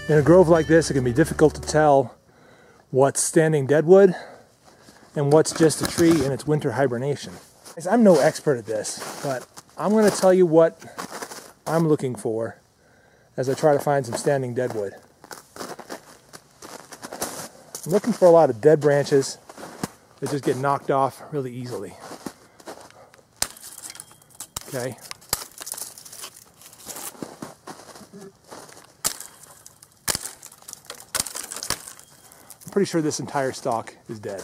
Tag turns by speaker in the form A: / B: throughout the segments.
A: In a grove like this, it can be difficult to tell what's standing deadwood and what's just a tree in its winter hibernation. I'm no expert at this, but I'm going to tell you what I'm looking for as I try to find some standing deadwood. I'm looking for a lot of dead branches that just get knocked off really easily. Okay. I'm pretty sure this entire stalk is dead.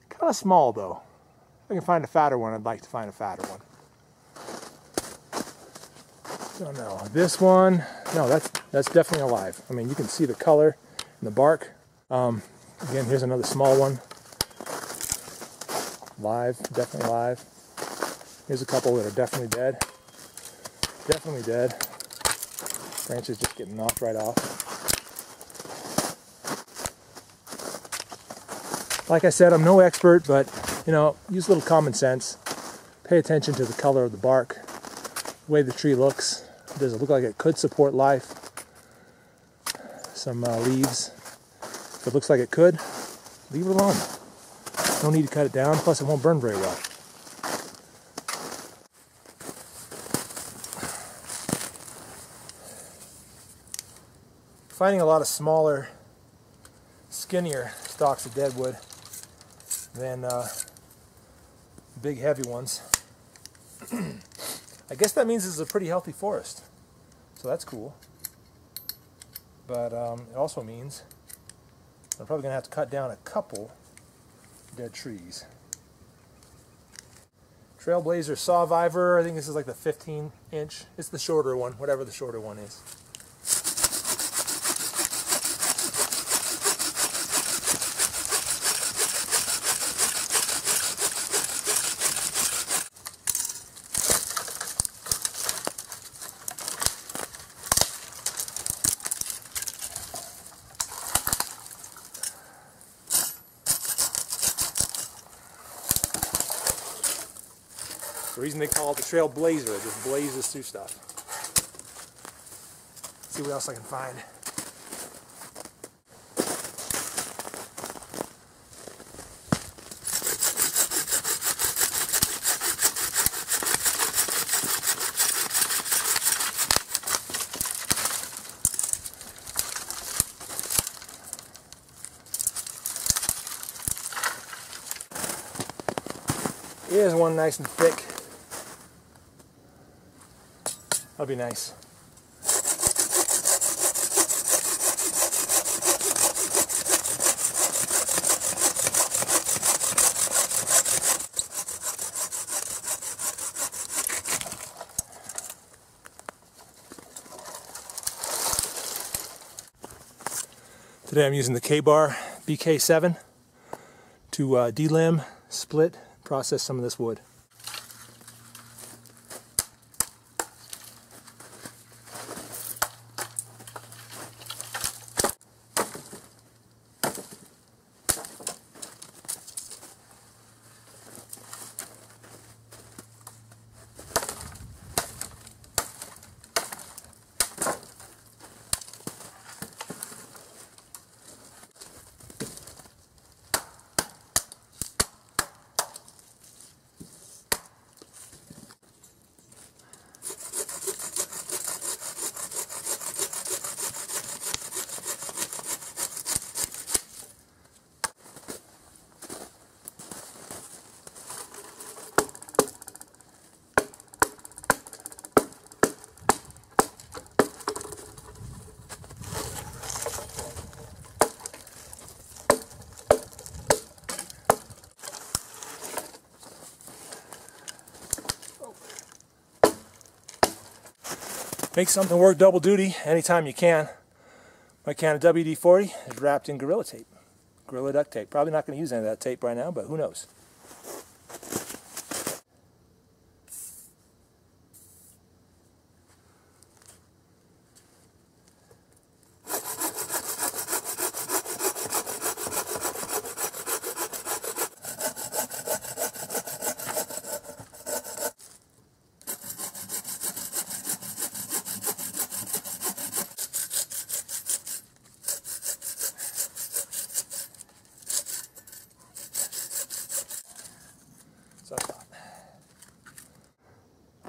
A: Kind of small though. If I can find a fatter one, I'd like to find a fatter one. Don't know. This one, no, that's definitely alive. I mean, you can see the color and the bark. Again, here's another small one. Live, definitely live. Here's a couple that are definitely dead. Definitely dead. Branches just getting knocked right off. Like I said, I'm no expert, but you know, use a little common sense. Pay attention to the color of the bark, the way the tree looks. Does it look like it could support life? Some leaves. If it looks like it could, leave it alone. No need to cut it down, plus it won't burn very well. Finding a lot of smaller, skinnier stalks of deadwood than big heavy ones. I guess that means this is a pretty healthy forest, so that's cool. But it also means I'm probably going to have to cut down a couple dead trees. Trail Blazer Sawvivor, I think this is like the 15-inch. It's the shorter one, whatever the shorter one is. The reason they call it the Trail Blazer, it just blazes through stuff. Let's see what else I can find. Here's one nice and thick. That'll be nice. Today I'm using the Becker BK-7 to delimb, split, process some of this wood. Make something work double duty anytime you can. My can of WD-40 is wrapped in Gorilla tape. Gorilla duct tape. Probably not going to use any of that tape right now, but who knows.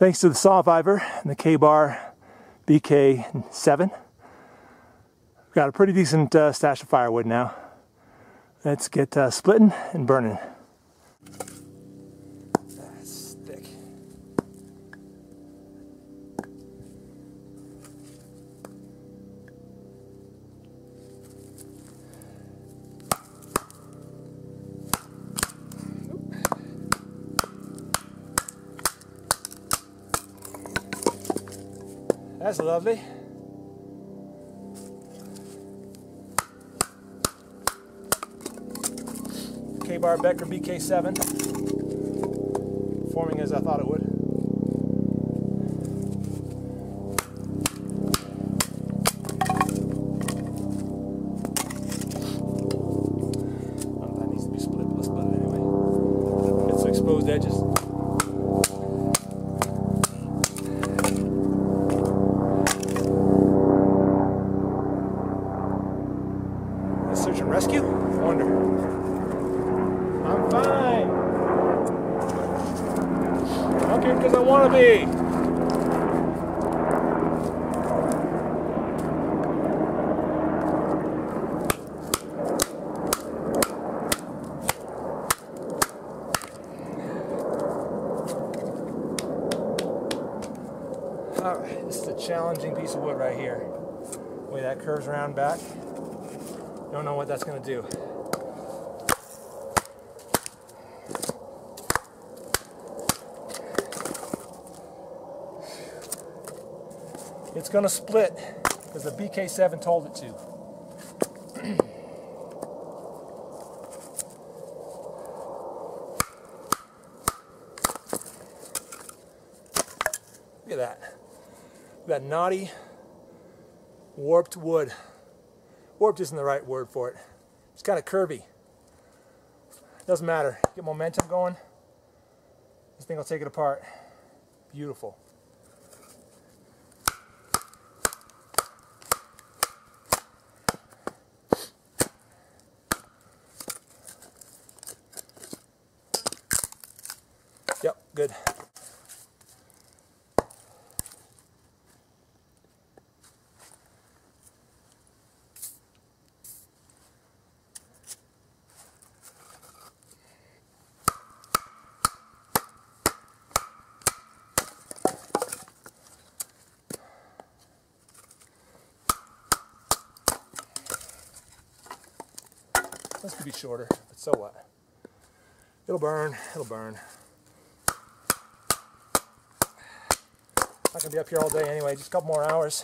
A: Thanks to the Sawvivor and the BK-7, we've got a pretty decent stash of firewood now. Let's get splitting and burning. That's thick. That's lovely. K-bar Becker BK-7, forming as I thought it would. Oh, that needs to be split, but let's split it anyway. Get some exposed edges. Search and rescue? I wonder. I'm fine. I'm here because I want to be. Alright, this is a challenging piece of wood right here. The way that curves around back. Don't know what that's going to do. It's going to split because the BK-7 told it to. Look at that. Look at that knotty, warped wood. Warped isn't the right word for it. It's kind of curvy. Doesn't matter. Get momentum going. This thing will take it apart. Beautiful. Yep, good. This could be shorter, but so what? It'll burn, it'll burn. Not gonna be up here all day anyway, just a couple more hours.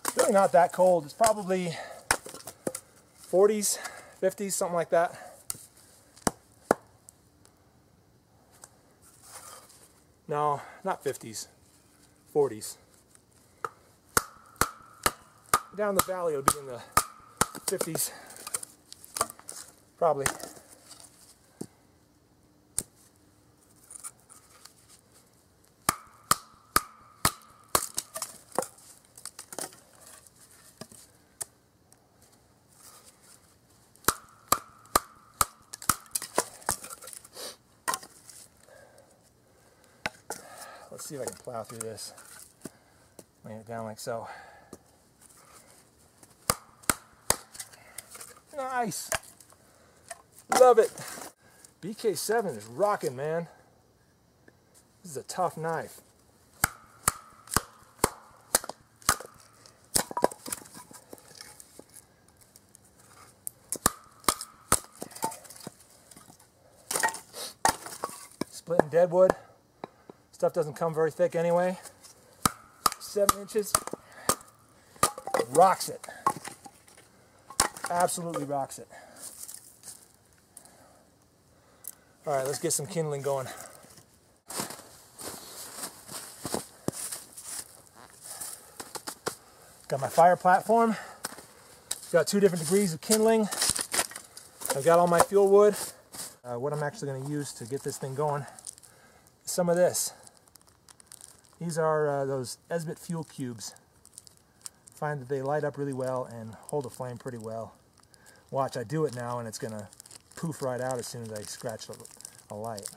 A: It's really not that cold. It's probably 40s, 50s, something like that. No, not 50s, 40s. Down the valley it'll be in the 50s, probably. Let's see if I can plow through this. Lay it down like so. Nice. Love it. BK-7 is rocking, man. This is a tough knife. Splitting deadwood. Stuff doesn't come very thick anyway. 7 inches. Rocks it. Absolutely rocks it. All right, let's get some kindling going. Got my fire platform. Got 2 different degrees of kindling. I've got all my fuel wood. What I'm actually going to use to get this thing going is some of this. These are those Esbit fuel cubes find that they light up really well and hold a flame pretty well. Watch, I do it now and it's going to poof right out as soon as I scratch a light.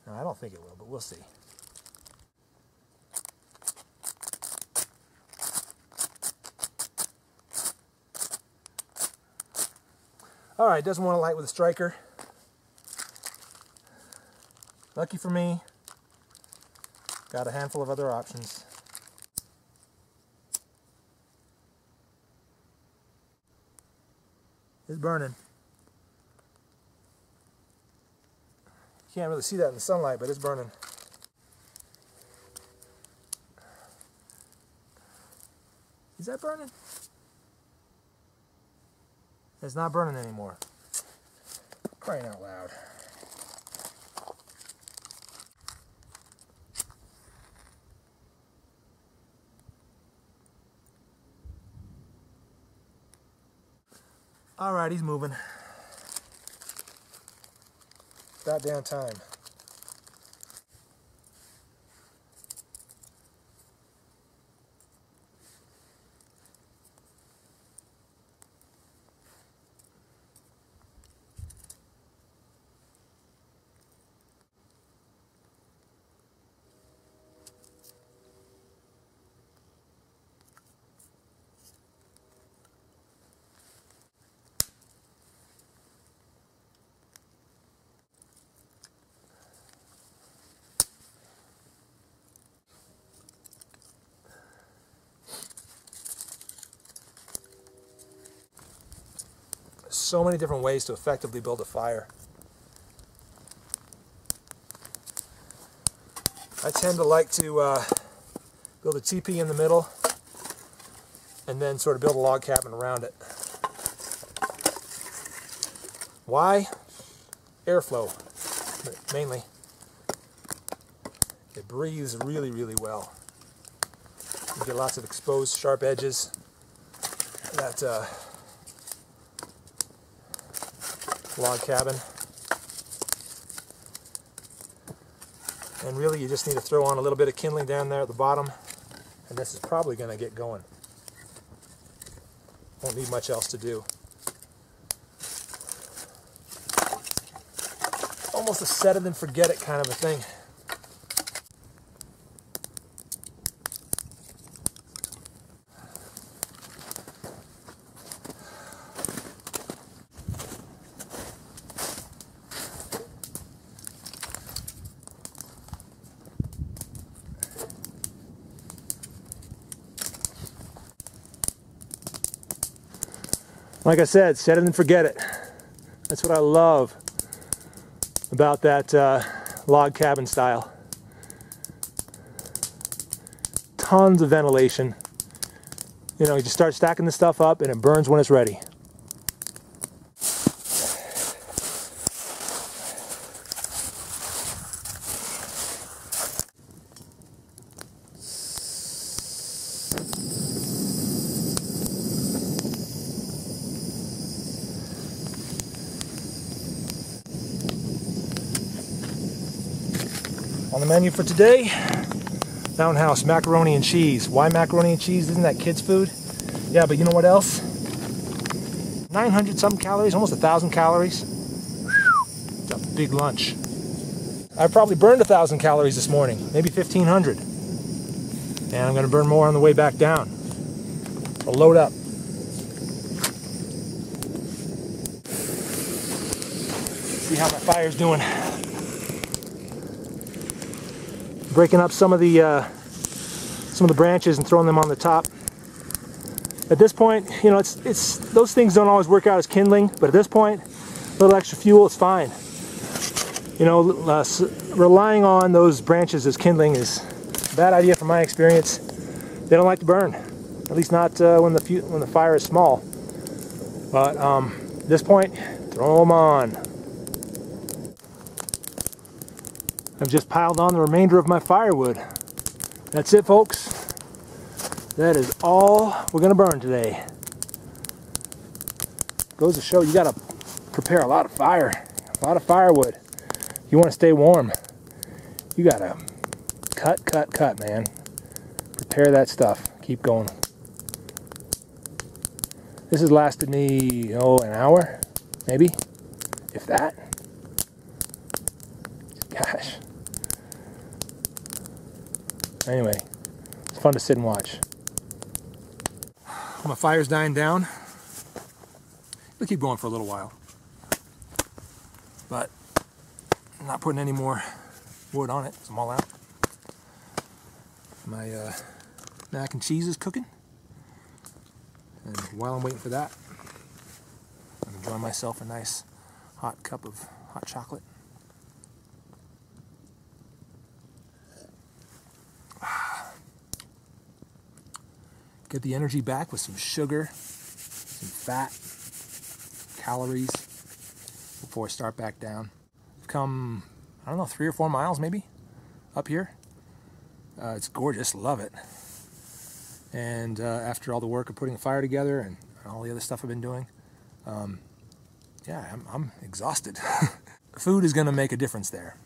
A: Now, I don't think it will, but we'll see. Alright, doesn't want to light with a striker. Lucky for me, got a handful of other options. It's burning. You can't really see that in the sunlight, but it's burning. Is that burning? It's not burning anymore. Crying out loud. Alright, he's moving. About damn time. So many different ways to effectively build a fire. I tend to like to build a teepee in the middle and then sort of build a log cabin around it. Why? Airflow, mainly. It breathes really, really well. You get lots of exposed sharp edges that log cabin. And really you just need to throw on a little bit of kindling down there at the bottom and this is probably going to get going. Won't need much else to do. Almost a set it and forget it kind of a thing. Like I said, set it and forget it. That's what I love about that log cabin style. Tons of ventilation. You know, you just start stacking this stuff up and it burns when it's ready. On the menu for today, Mountain House macaroni and cheese. Why macaroni and cheese? Isn't that kids' food? Yeah, but you know what else? 900 something calories, almost 1,000 calories. It's a big lunch. I probably burned 1,000 calories this morning, maybe 1,500. And I'm going to burn more on the way back down. So load up. See how my fire's doing. Breaking up some of the branches and throwing them on the top. At this point, you know, it's those things don't always work out as kindling, but at this point, a little extra fuel is fine. You know, relying on those branches as kindling is a bad idea from my experience. They don't like to burn, at least not when the fire is small. But at this point, throw them on. I've just piled on the remainder of my firewood. That's it, folks. That is all we're going to burn today. Goes to show you got to prepare a lot of fire, a lot of firewood. You want to stay warm. You got to cut, man. Prepare that stuff. Keep going. This has lasted me, an hour, maybe, if that. Gosh. Anyway, it's fun to sit and watch. My fire's dying down. It'll keep going for a little while. But I'm not putting any more wood on it, so I'm all out. My mac and cheese is cooking. And while I'm waiting for that, I'm enjoying myself a nice hot cup of hot chocolate. Get the energy back with some sugar, some fat, calories before I start back down. I've come, I don't know, 3 or 4 miles maybe up here. It's gorgeous, love it. And after all the work of putting a fire together and all the other stuff I've been doing, yeah, I'm exhausted. Food is going to make a difference there.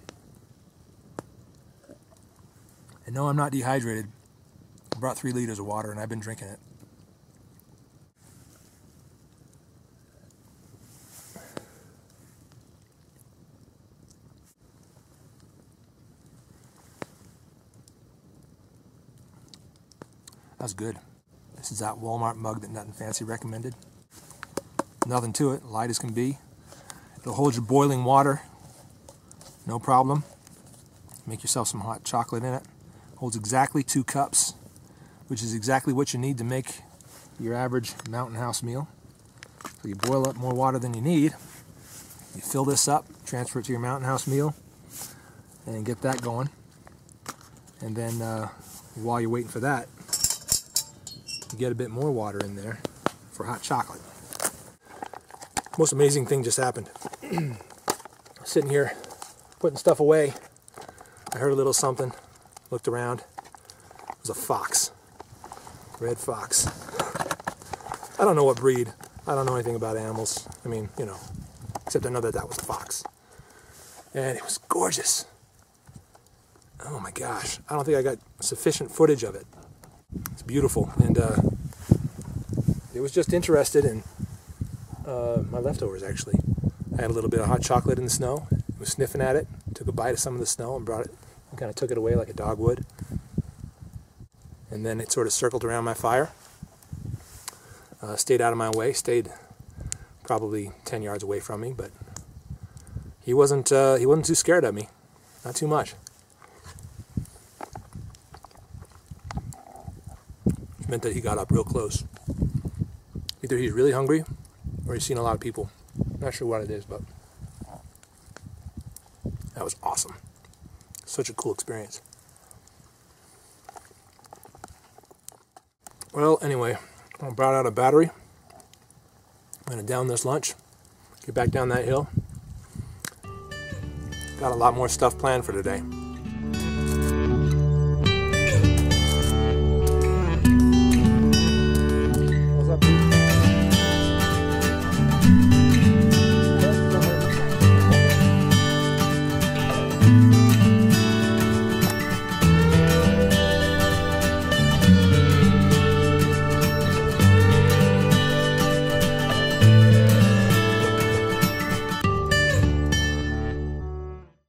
A: And no, I'm not dehydrated. I brought 3 liters of water and I've been drinking it. That's good. This is that Walmart mug that Nothing Fancy recommended. Nothing to it, light as can be. It'll hold your boiling water, no problem. Make yourself some hot chocolate in it. Holds exactly 2 cups, which is exactly what you need to make your average mountain house meal. So you boil up more water than you need. You fill this up, transfer it to your mountain house meal, and get that going. And then while you're waiting for that, you get a bit more water in there for hot chocolate. Most amazing thing just happened. Sitting here putting stuff away, I heard a little something, looked around. It was a fox. Red fox. I don't know what breed. I don't know anything about animals. I mean, you know, except I know that that was a fox. And it was gorgeous. Oh my gosh. I don't think I got sufficient footage of it. It's beautiful. And it was just interested in my leftovers, actually. I had a little bit of hot chocolate in the snow. It was sniffing at it. Took a bite of some of the snow and brought it and kind of took it away like a dog would. And then it sort of circled around my fire. Stayed out of my way. Stayed probably 10 yards away from me, but he wasn't too scared of me. Not too much. Which meant that he got up real close. Either he's really hungry or he's seen a lot of people. Not sure what it is, but that was awesome. Such a cool experience. Well, anyway, I brought out a battery. I'm going to down this lunch, get back down that hill. Got a lot more stuff planned for today.